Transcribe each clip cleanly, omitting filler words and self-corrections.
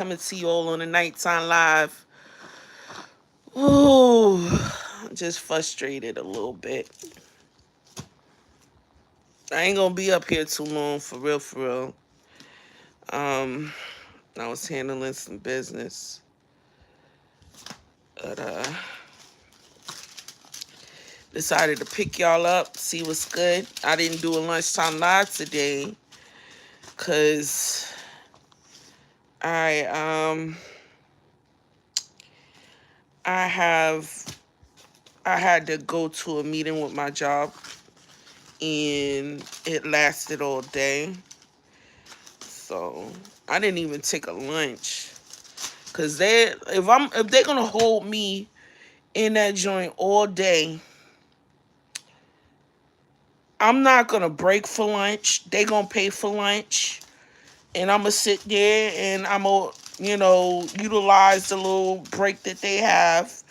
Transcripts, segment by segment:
Coming to you all on the Nighttime Live. Ooh, I'm just frustrated a little bit. I ain't gonna be up here too long, for real, for real. Um, I was handling some business. But, decided to pick y'all up, see what's good. I didn't do a lunchtime live today, cause I, um, I have, I had to go to a meeting with my job, and it lasted all day. So I didn't even take a lunch, cause if they're gonna hold me in that joint all day, I'm not gonna break for lunch. They gonna pay for lunch, and I'm gonna sit there and I'm gonna utilize the little break that they have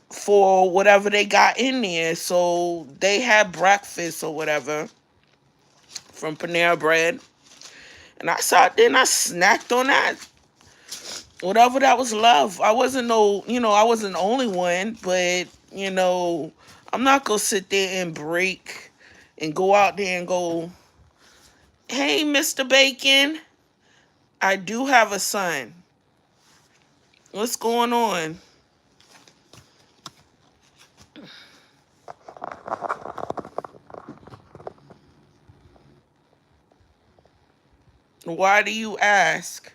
for whatever they got in there. So they had breakfast or whatever from Panera Bread, and I sat there and I snacked on that. Whatever that was love. I wasn't I wasn't the only one, but I'm not gonna sit there and break and go out there and go, hey, Mr. Bacon, I do have a son. What's going on? Why do you ask?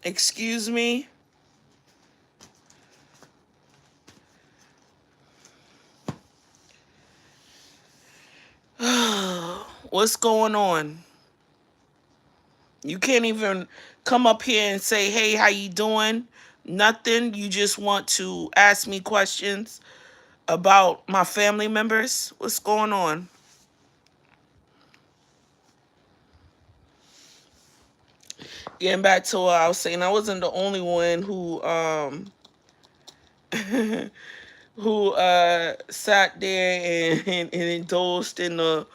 Excuse me? What's going on? You can't even come up here and say, hey, how you doing? Nothing. You just want to ask me questions about my family members. What's going on? Getting back to what I was saying, I wasn't the only one who sat there and indulged in the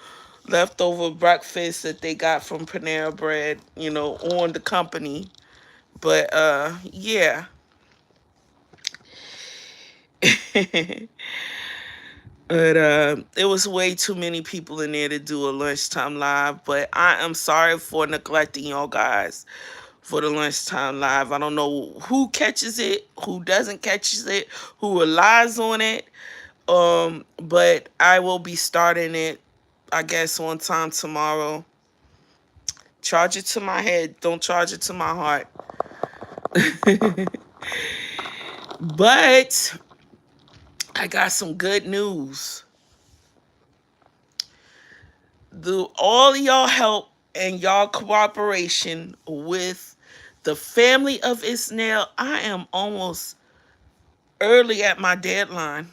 leftover breakfast that they got from Panera Bread, on the company. But yeah. But it was way too many people in there to do a lunchtime live. But I am sorry for neglecting y'all guys for the lunchtime live. I don't know who catches it, who doesn't catches it, who relies on it. But I will be starting it, I guess, on time tomorrow. Charge it to my head. Don't charge it to my heart. But I got some good news. All y'all help and y'all cooperation with the family of Isnail, I am almost early at my deadline.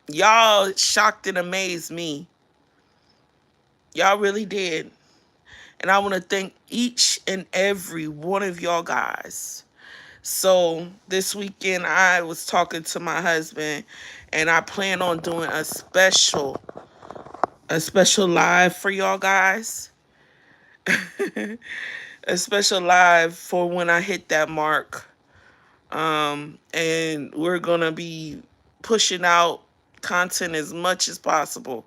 Y'all shocked and amazed me. Y'all really did. And I want to thank each and every one of y'all guys. So this weekend I was talking to my husband, and I plan on doing a special live for y'all guys. A special live for when I hit that mark. And we're gonna be pushing out content as much as possible.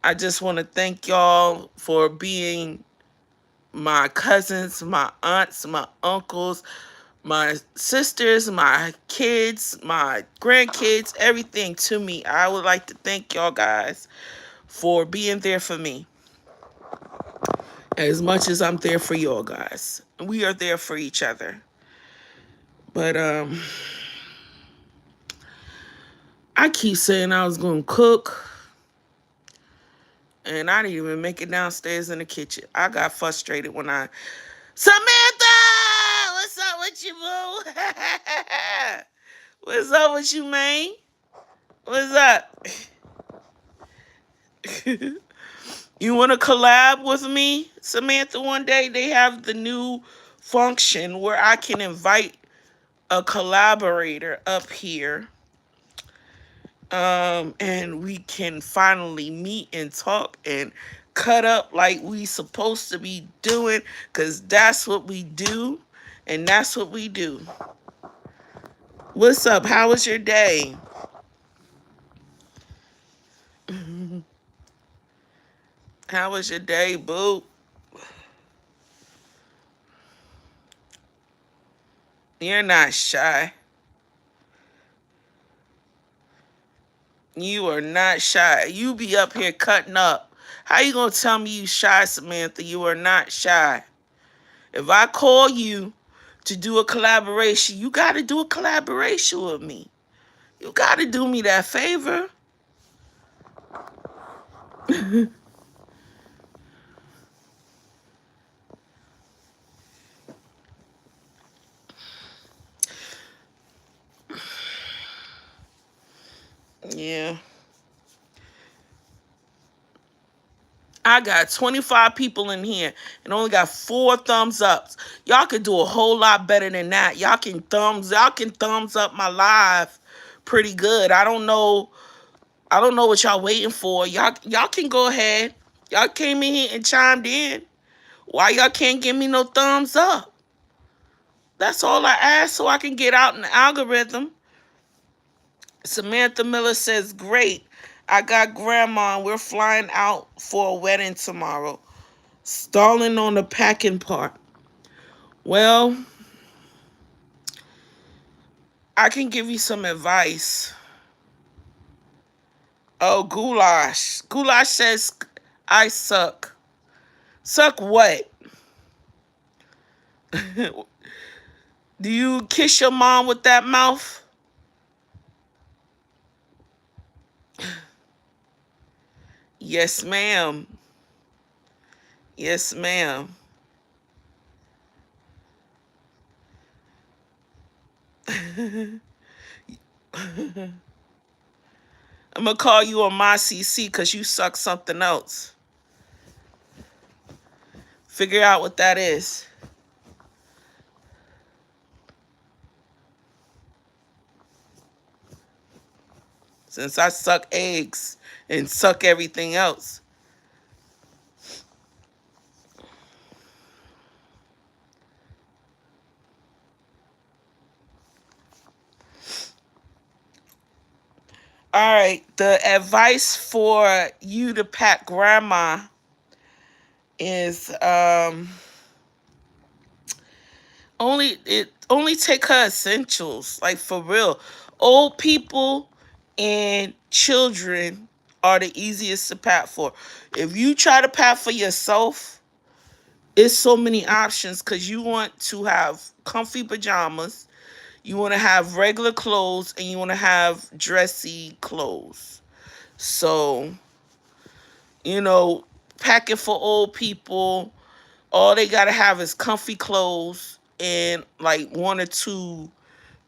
I just want to thank y'all for being my cousins, my aunts, my uncles, my sisters, my kids, my grandkids, everything to me. I would like to thank y'all guys for being there for me as much as I'm there for y'all guys. We are there for each other. But I keep saying I was gonna cook, and I didn't even make it downstairs in the kitchen. I got frustrated when Samantha, what's up with you, boo? What's up with you, man? What's up? You want to collab with me, Samantha, one day? They have the new function where I can invite a collaborator up here, and we can finally meet and talk and cut up like we supposed to be doing, because that's what we do, and that's what we do. What's up? How was your day? How was your day, boo? You're not shy. You are not shy. You be up here cutting up. How you gonna tell me you shy, Samantha? You are not shy. If I call you to do a collaboration, you gotta do a collaboration with me. You gotta do me that favor. Yeah. I got 25 people in here and only got 4 thumbs ups. Y'all can do a whole lot better than that. Y'all can thumbs up my live pretty good. I don't know what y'all waiting for. Y'all can go ahead. Y'all came in here and chimed in. Why y'all can't give me no thumbs up? That's all I ask so I can get out in the algorithm. Samantha Miller says, great. I got grandma and we're flying out for a wedding tomorrow. Stalling on the packing part. Well, I can give you some advice. Oh, Goulash. Goulash says, I suck. Suck what? Do you kiss your mom with that mouth? Yes, ma'am. Yes, ma'am. I'm gonna call you on my CC because you suck something else. Figure out what that is. Since I suck eggs and suck everything else. All right, the advice for you to pack grandma is only take her essentials, like for real. Old people and children are the easiest to pack for. If you try to pack for yourself, it's so many options because you want to have comfy pajamas, you want to have regular clothes, and you want to have dressy clothes. So, you know, packing for old people, all they gotta have is comfy clothes and like 1 or 2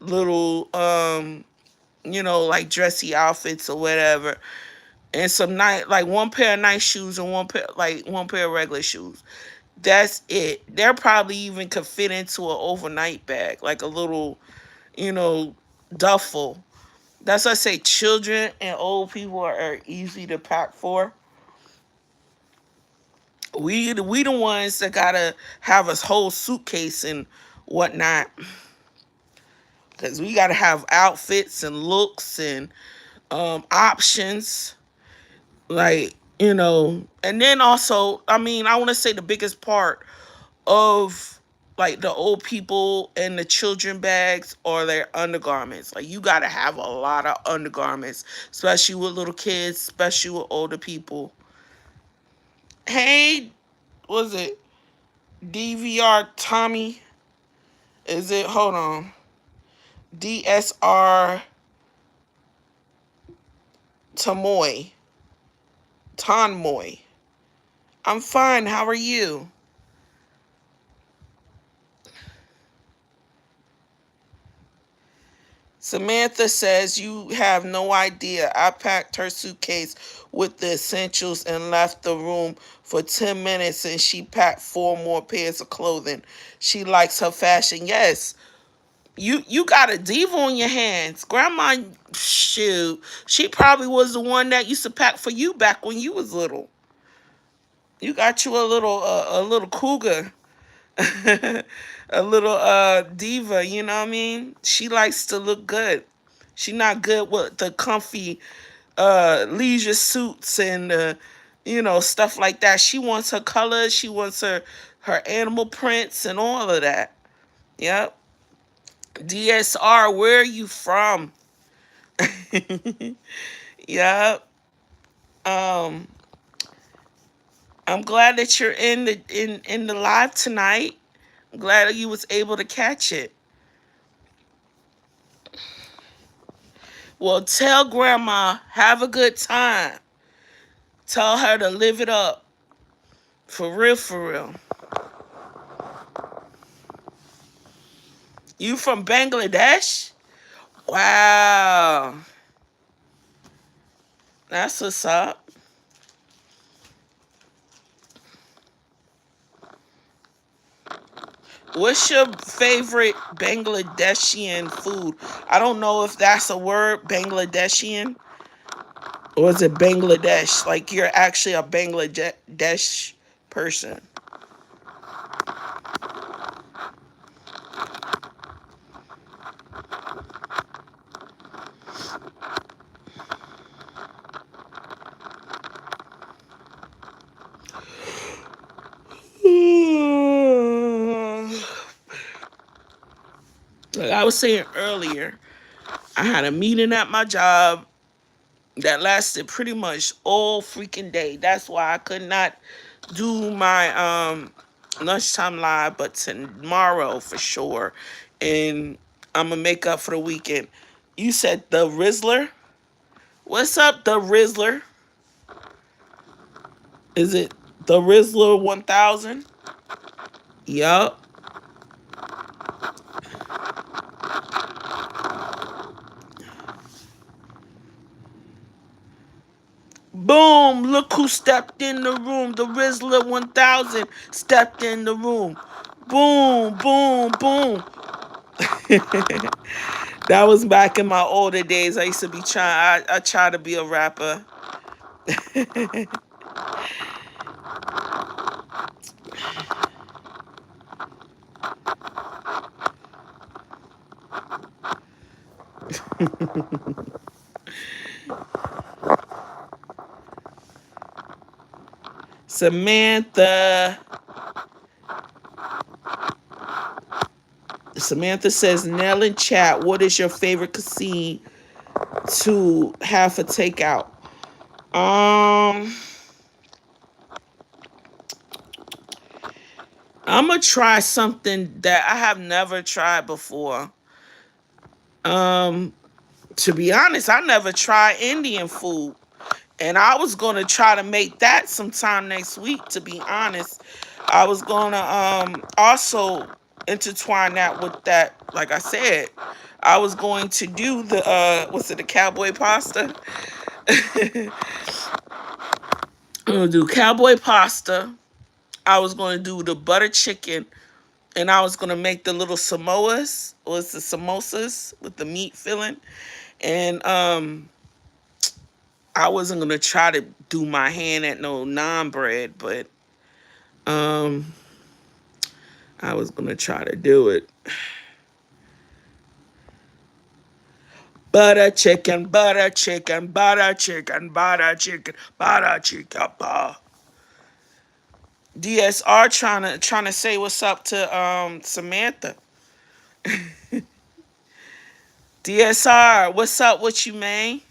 little like dressy outfits or whatever. And some night like 1 pair of nice shoes and 1 pair of regular shoes. That's it. They're probably even could fit into an overnight bag, like a little, you know, duffel. That's why I say children and old people are easy to pack for. We the ones that gotta have a whole suitcase and whatnot, because we gotta have outfits and looks and options, like, and then also, I mean, I want to say the biggest part of like the old people and the children bags are their undergarments. Like, you gotta have a lot of undergarments, especially with little kids, especially with older people. Hey, was it DVR Tommy? Is it, hold on, DSR Tamoy? Tonmoy. I'm fine. How are you? Samantha says, you have no idea. I packed her suitcase with the essentials and left the room for 10 minutes and she packed 4 more pairs of clothing. She likes her fashion. Yes, you got a diva on your hands. Grandma, shoot, she probably was the one that used to pack for you back when you was little. You got you a little cougar, a little diva. You know what I mean? She likes to look good. She not good with the comfy leisure suits and stuff like that. She wants her colors. She wants her animal prints and all of that. Yep. DSR, where are you from? Yep. Um, I'm glad that you're in the live tonight. I'm glad that you was able to catch it. Well, tell grandma, have a good time. Tell her to live it up. For real, for real. You from Bangladesh? Wow. That's what's up. What's your favorite Bangladeshian food? I don't know if that's a word, Bangladeshian, or is it Bangladesh? Like you're actually a Bangladesh person. Like I was saying earlier, I had a meeting at my job that lasted pretty much all freaking day. That's why I could not do my lunchtime live, but tomorrow for sure. And I'm gonna make up for the weekend. You said the Rizzler? What's up, the Rizzler? Is it the Rizzler 1000? Yup. Boom! Look who stepped in the room. The Rizzler 1000 stepped in the room. Boom, boom, boom. That was back in my older days. I used to be I tried to be a rapper. Samantha. Samantha says, Nell in chat, what is your favorite cuisine to have for takeout? Um, I'm gonna try something that I have never tried before. Um, to be honest, I never tried Indian food. And I was gonna try to make that sometime next week, to be honest. I was gonna also intertwine that with that, like I said. I was going to do the what's it, the cowboy pasta? I'm gonna do cowboy pasta. I was gonna do the butter chicken, and I was gonna make the little samoas, or it's the samosas with the meat filling. And I wasn't gonna try to do my hand at no naan bread, but um I was gonna try to do it. Butter chicken, butter chicken, butter chicken, butter chicken, butter chicken. DSR trying to say what's up to Samantha. DSR, what's up with you, man?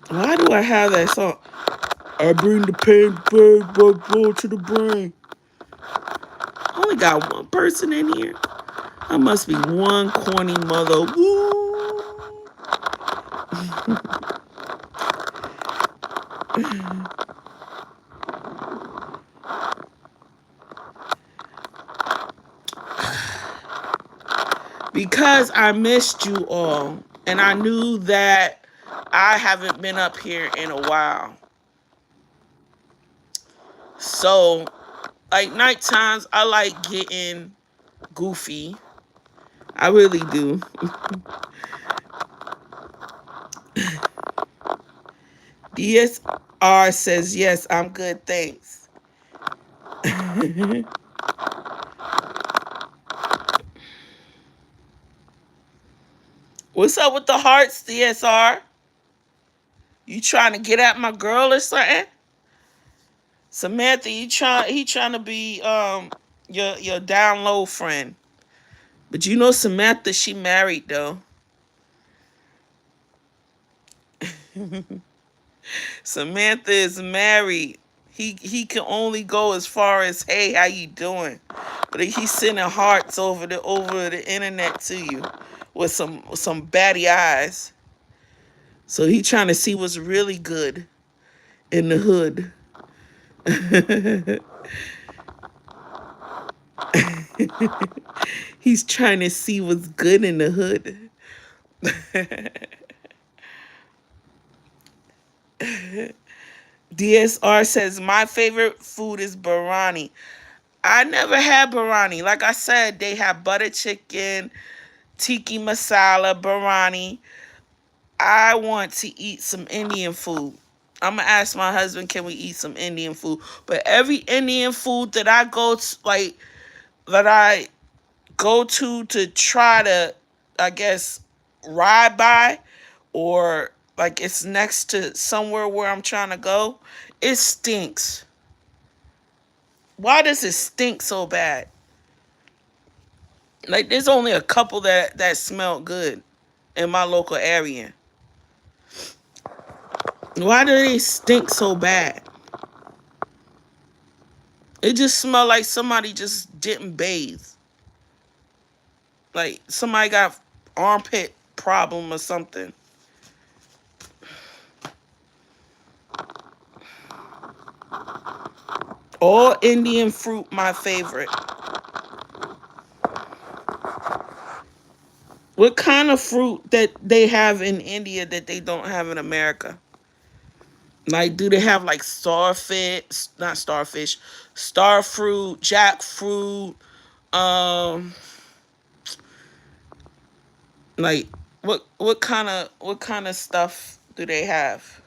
Why do I have that song? I bring the pain back to the brain. I only got one person in here. I must be one corny mother. Woo! Because I missed you all, and I knew that I haven't been up here in a while. So, like night times, I like getting goofy I really do. DSR says yes, I'm good, thanks. What's up with the hearts, DSR? You trying to get at my girl or something? Samantha, he trying to be your down low friend. But you know Samantha, she married though. Samantha is married. He can only go as far as hey, how you doing? But he's sending hearts over the internet to you with some batty eyes. So he trying to see what's really good in the hood. He's trying to see what's good in the hood. DSR says my favorite food is biryani. I never had biryani. Like I said, they have butter chicken, tiki masala, biryani. I want to eat some Indian food. I'm gonna ask my husband, can we eat some Indian food? But every Indian food that I go to, like that I go to try to, I guess, ride by, or like it's next to somewhere where I'm trying to go, it stinks. Why does it stink so bad? Like there's only a couple that smell good in my local area. Why do they stink so bad? It just smell like somebody just didn't bathe. Like somebody got armpit problem or something. All Indian fruit, my favorite. What kind of fruit that they have in India that they don't have in America? Like, do they have like starfish, not starfish, star fruit, jackfruit, um, like what kind of stuff do they have?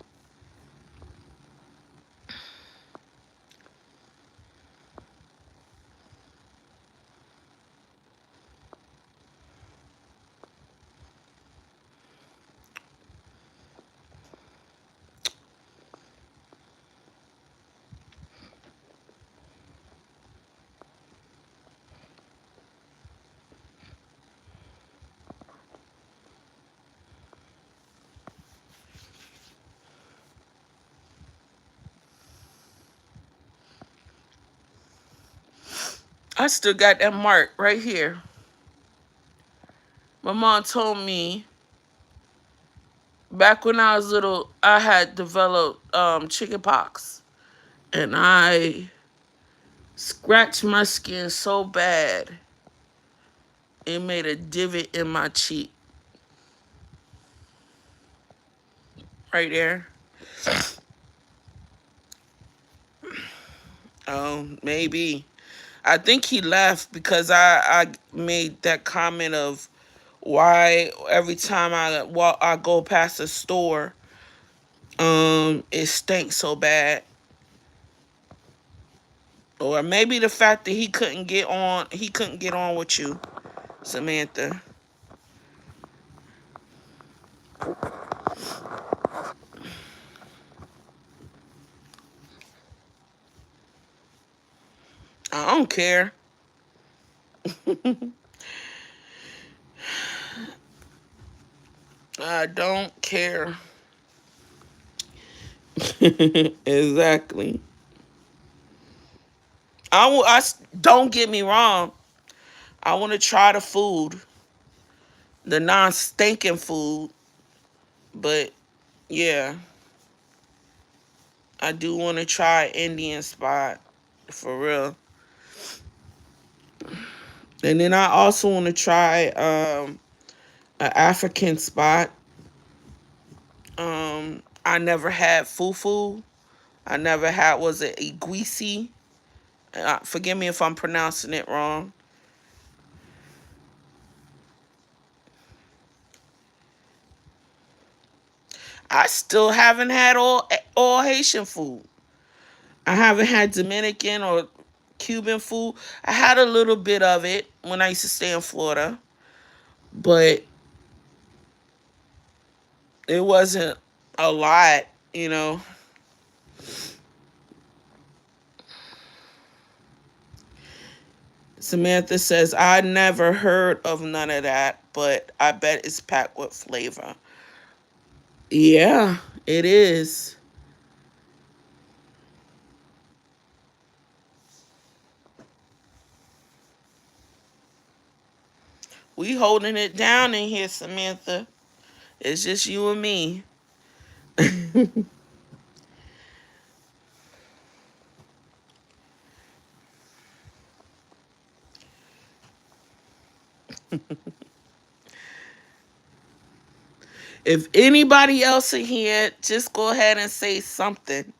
I still got that mark right here. My mom told me back when I was little, I had developed chicken pox, and I scratched my skin so bad it made a divot in my cheek right there. Maybe. I think he left because I made that comment of why every time I go past a store, it stinks so bad. Or maybe the fact that he couldn't get on with you, Samantha. I don't care. I don't care. Exactly. Don't get me wrong. I want to try the food, the non-stinking food, but yeah, I do want to try Indian spot for real. And then I also want to try an African spot. I never had fufu. I never had, was it iguisi? Forgive me if I'm pronouncing it wrong. I still haven't had all Haitian food. I haven't had Dominican or Cuban food. I had a little bit of it when I used to stay in Florida, but it wasn't a lot, you know. Samantha says, I never heard of none of that, but I bet it's packed with flavor. Yeah, it is. We holding it down in here, Samantha. It's just you and me. If anybody else in here, just go ahead and say something.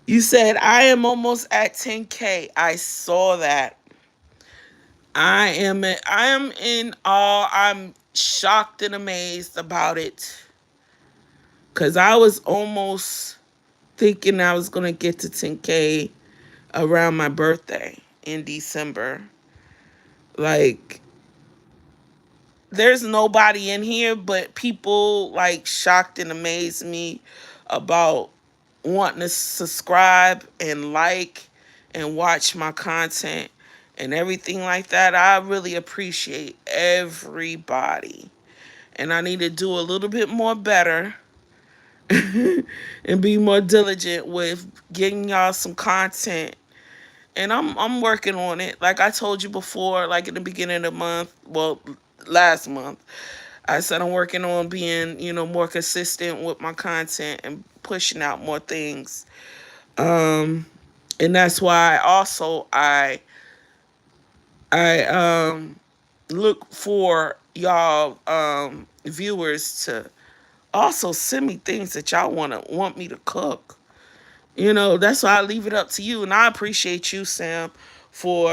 You said I am almost at 10K. I saw that. I am in awe. I'm shocked and amazed about it. Cause I was almost thinking I was gonna get to 10K around my birthday in December. Like, there's nobody in here, but people like shocked and amazed me about wanting to subscribe and like and watch my content and everything like that. I really appreciate everybody. And I need to do a little bit more better and be more diligent with getting y'all some content. And I'm working on it. Like I told you before, like in the beginning of the month, well, last month, I said I'm working on being, more consistent with my content and pushing out more things. Um, and that's why also I look for y'all viewers to also send me things that y'all want me to cook. That's why I leave it up to you, and I appreciate you, Sam, for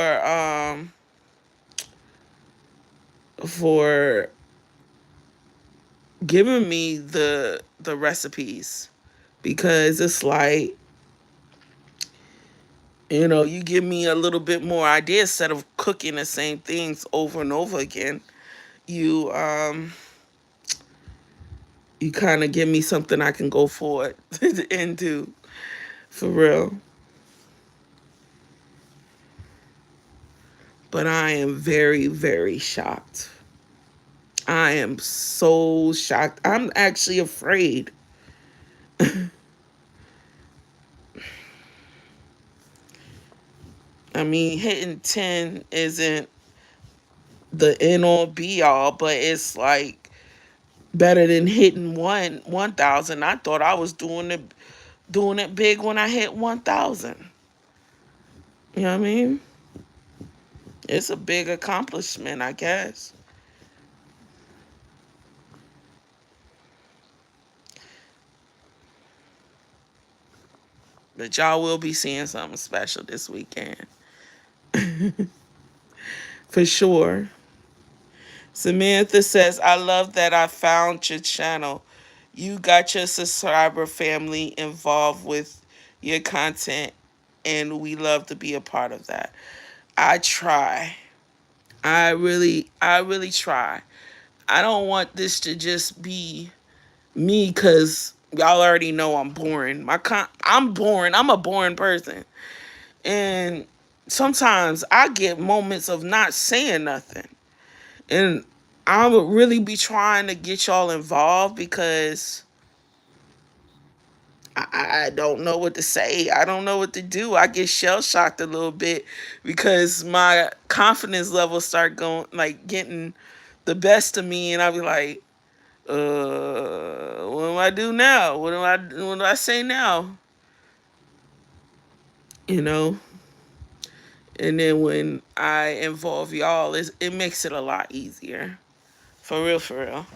giving me the recipes, because it's like, you give me a little bit more ideas instead of cooking the same things over and over again. You kind of give me something I can go forward and do, for real. But I am very, very shocked. I am so shocked. I'm actually afraid. I mean, hitting 10 isn't the end all be all, but it's like better than hitting 1,000. I thought I was doing it big when I hit 1,000. You know what I mean? It's a big accomplishment, I guess. But y'all will be seeing something special this weekend. For sure. Samantha says, I love that I found your channel. You got your subscriber family involved with your content, and we love to be a part of that. I try. I really try. I don't want this to just be me, because y'all already know I'm boring. I'm boring. I'm a boring person. And sometimes I get moments of not saying nothing. And I would really be trying to get y'all involved, because I don't know what to say. I don't know what to do. I get shell shocked a little bit, because my confidence levels start going, like, getting the best of me, and I'll be like, what do I do now? What do I say now? You know? And then when I involve y'all, it makes it a lot easier. For real, for real.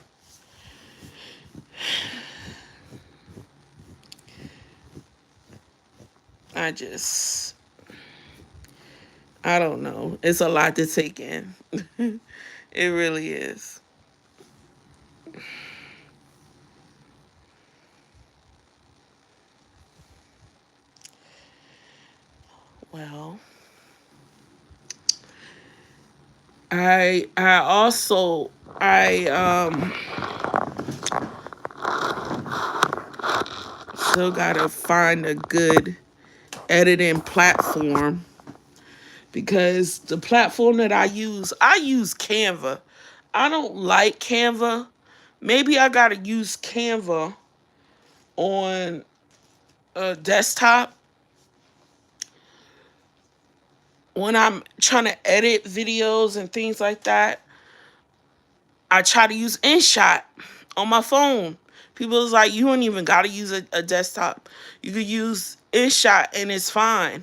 I just, I don't know. It's a lot to take in. It really is. Well, I also I still gotta find a good editing platform because the platform that I use Canva. I don't like Canva. Maybe I gotta use Canva on a desktop when I'm trying to edit videos and things like that. I try to use InShot on my phone. People is like, you don't even gotta use a desktop. You could use InShot and it's fine.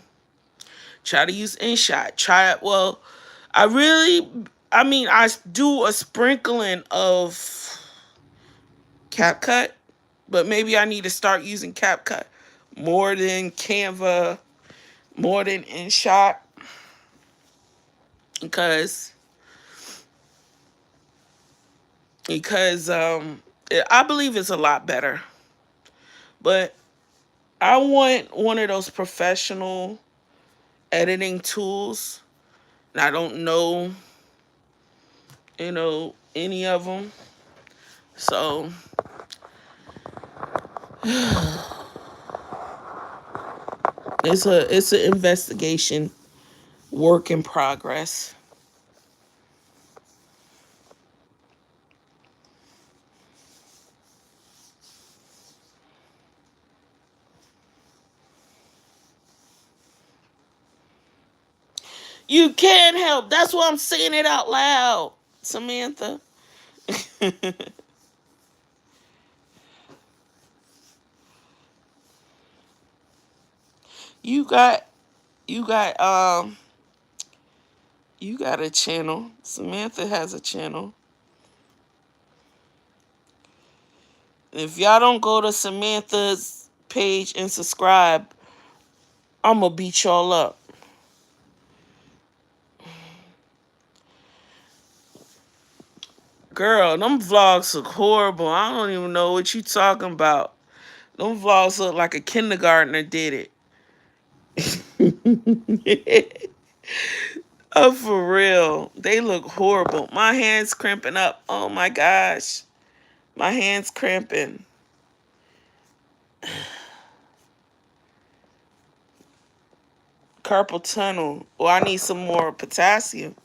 Try to use InShot. Try it. Well, I mean, I do a sprinkling of CapCut, but maybe I need to start using CapCut more than Canva, more than InShot, because I believe it's a lot better. But I want one of those professional editing tools. And I don't know, any of them. So it's an investigation, work in progress. You can't help. That's why I'm saying it out loud, Samantha. you got you got you got a channel. Samantha has a channel. If y'all don't go to Samantha's page and subscribe, I'm gonna beat y'all up. Girl, them vlogs look horrible. I don't even know what you talking about. Them vlogs look like a kindergartner did it. Oh, for real. They look horrible. My hand's cramping up. Oh my gosh. My hand's cramping. Carpal tunnel. Well, I need some more potassium.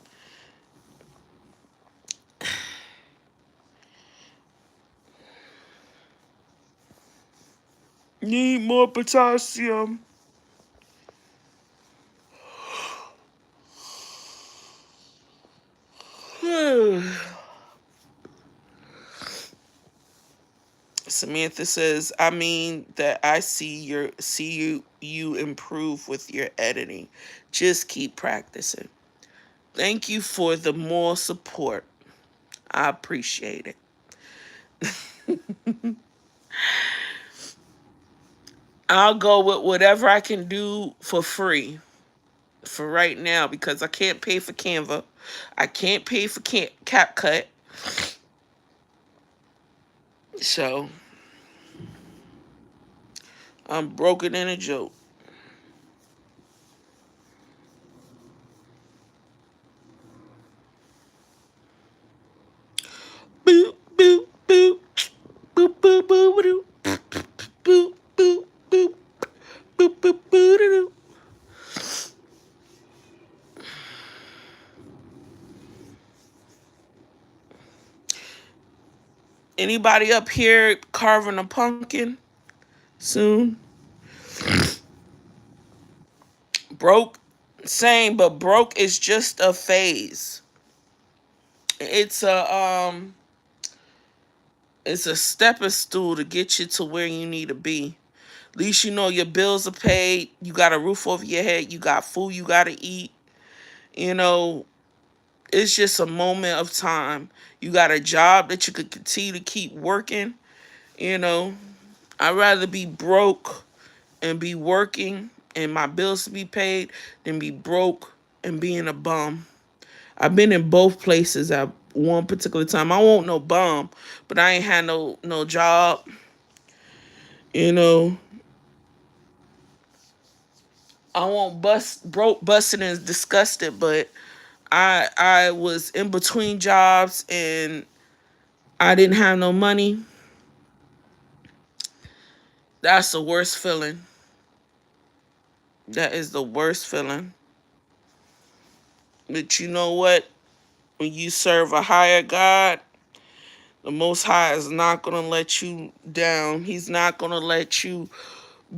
Need more potassium. Samantha says, I mean that I see you improve with your editing. Just keep practicing. Thank you for the more support. I appreciate it. I'll go with whatever I can do for free for right now because I can't pay for Canva. I can't pay for CapCut. So I'm broken in a joke. Boop, boop, boop. Boop, boop, boop, boop. Boop, boop, boop. Boop, boop, boop. Anybody up here carving a pumpkin soon? Broke, same, but broke is just a phase. It's a stepping stool to get you to where you need to be. At least you know your bills are paid. You got a roof over your head. You got food you got to eat. You know, it's just a moment of time. You got a job that you could continue to keep working. You know, I'd rather be broke and be working and my bills to be paid than be broke and being a bum. I've been in both places at one particular time. I won't no bum, but I ain't had no job. You know, I won't broke, busted, and disgusted, but I was in between jobs and I didn't have no money. That's the worst feeling. That is the worst feeling. But you know what? When you serve a higher God, the Most High is not going to let you down. He's not going to let you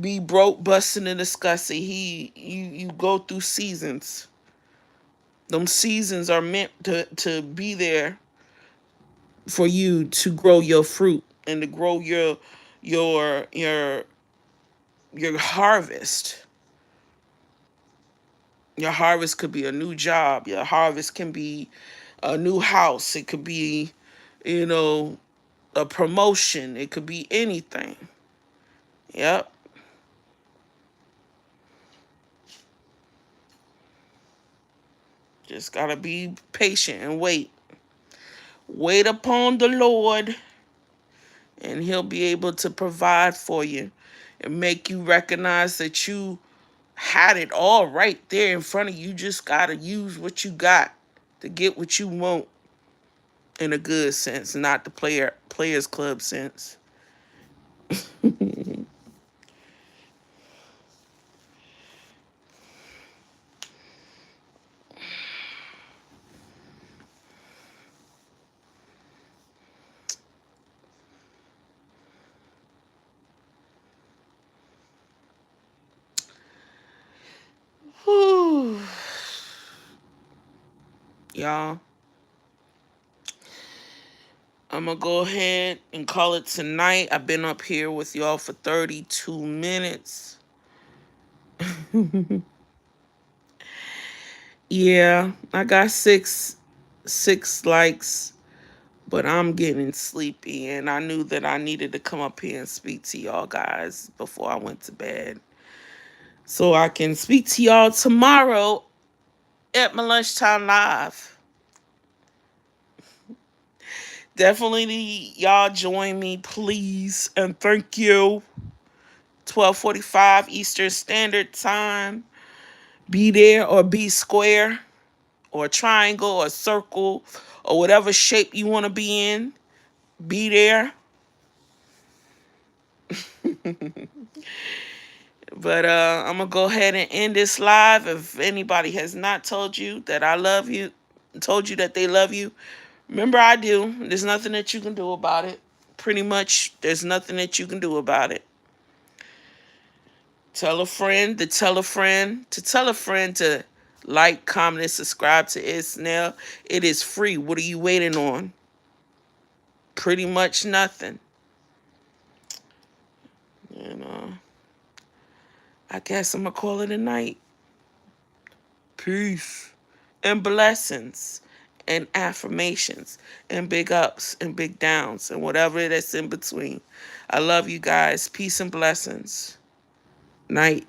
be broke, busting, and disgusted. You go through seasons. Them seasons are meant to be there for you to grow your fruit and to grow your your your harvest. Your harvest could be a new job. Your harvest can be a new house. It could be, you know, a promotion. It could be anything. Yep. Just gotta be patient and wait. Wait upon the Lord, and He'll be able to provide for you and make you recognize that you had it all right there in front of you. You just gotta use what you got to get what you want in a good sense, not the players club sense. Whew. Y'all, I'm gonna go ahead and call it tonight. I've been up here with y'all for 32 minutes. Yeah, I got six likes, but I'm getting sleepy, and I knew that I needed to come up here and speak to y'all guys before I went to bed, so I can speak to y'all tomorrow at my lunchtime live. Definitely, y'all join me, please, and thank you. 12:45 Eastern Standard Time. Be there or be square or triangle or circle or whatever shape you want to be in. Be there. But I'm gonna go ahead and end this live. If anybody has not told you that I love you, told you that they love you, remember I do. There's nothing that you can do about it. Pretty much, there's nothing that you can do about it. Tell a friend to tell a friend to tell a friend to like, comment, and subscribe to Isnell. It is free. What are you waiting on? Pretty much nothing. You know, I guess I'm gonna call it a night. Peace and blessings and affirmations and big ups and big downs and whatever that's in between. I love you guys. Peace and blessings. Night.